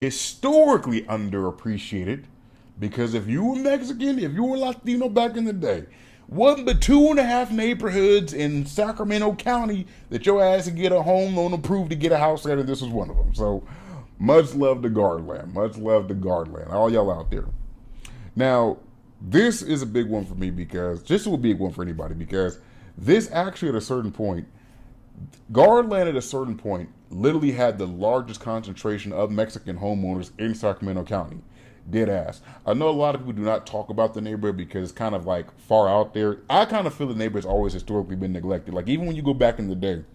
historically underappreciated because if you were Mexican, if you were Latino back in the day, wasn't but 2.5 neighborhoods in Sacramento County that your ass could get a home loan approved to get a house at, and this was one of them. So much love to Gardenland. Much love to Gardenland. All y'all out there. Now, this is a big one for me because this will be a big one for anybody because this actually at a certain point, Garland at a certain point literally had the largest concentration of Mexican homeowners in Sacramento County. Dead ass. I know a lot of people do not talk about the neighborhood because it's kind of like far out there. I kind of feel the neighborhood's always historically been neglected. Like even when you go back in the day,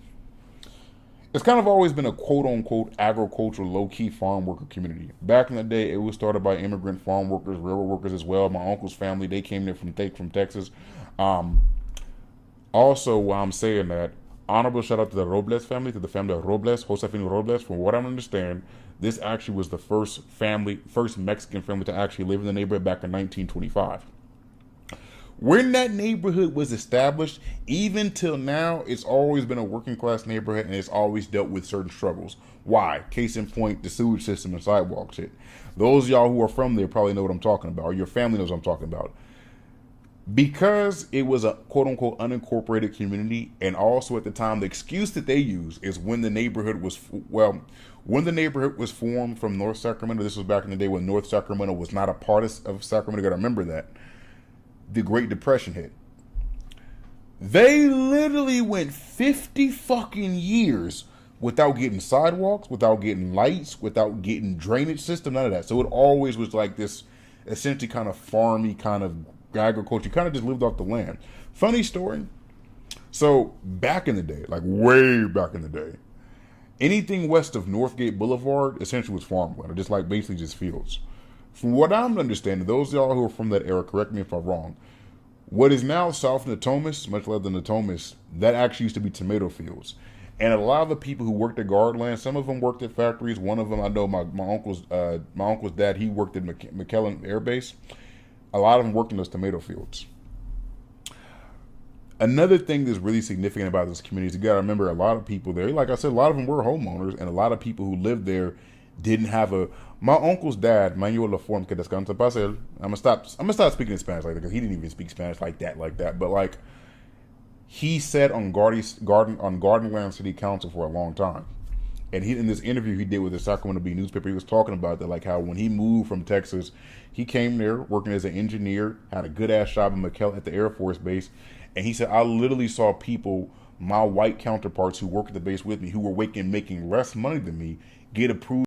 it's kind of always been a quote unquote agricultural low key farm worker community. Back in the day, it was started by immigrant farm workers, railroad workers as well. My uncle's family, they came there from Texas. Um, Also, while I'm saying that, honorable shout out to the Robles family, to the family of Robles, Josefino Robles. From what I understand, this actually was the first Mexican family to actually live in the neighborhood back in 1925. When that neighborhood was established, even till now, it's always been a working class neighborhood and it's always dealt with certain struggles. Why? Case in point, the sewage system and sidewalk shit. Those of y'all who are from there probably know what I'm talking about, or your family knows what I'm talking about. Because it was a quote unquote unincorporated community, and also at the time, the excuse that they use is when the neighborhood was, when the neighborhood was formed from North Sacramento, this was back in the day when North Sacramento was not a part of Sacramento, you gotta remember that, the Great Depression hit. They literally went 50 fucking years without getting sidewalks, without getting lights, without getting drainage system, none of that. So it always was like this essentially kind of farmy kind of agriculture. You kind of just lived off the land. Funny story. So back in the day, like way back in the day, anything west of Northgate Boulevard essentially was farmland, or just like basically just fields. From what I'm understanding, those of y'all who are from that era, correct me if I'm wrong, what is now South Natomas, much less than Natomas, that actually used to be tomato fields. And a lot of the people who worked at Gardenland, some of them worked at factories. One of them, I know my uncle's dad, he worked at McKellen Air Base. A lot of them worked in those tomato fields. Another thing that's really significant about this community is you gotta remember a lot of people there, like I said, a lot of them were homeowners, and a lot of people who lived there didn't have a. My uncle's dad, Manuel Laforme, que descansa en paz, I'm gonna stop speaking in Spanish like that because he didn't even speak Spanish like that. But like, he said on Gardenland City Council for a long time. And he, in this interview he did with the Sacramento Bee newspaper, he was talking about that, like how when he moved from Texas, he came there working as an engineer, had a good ass job in McKellen at the Air Force Base, and he said, I literally saw people, my white counterparts who work at the base with me, who were making less money than me, get approved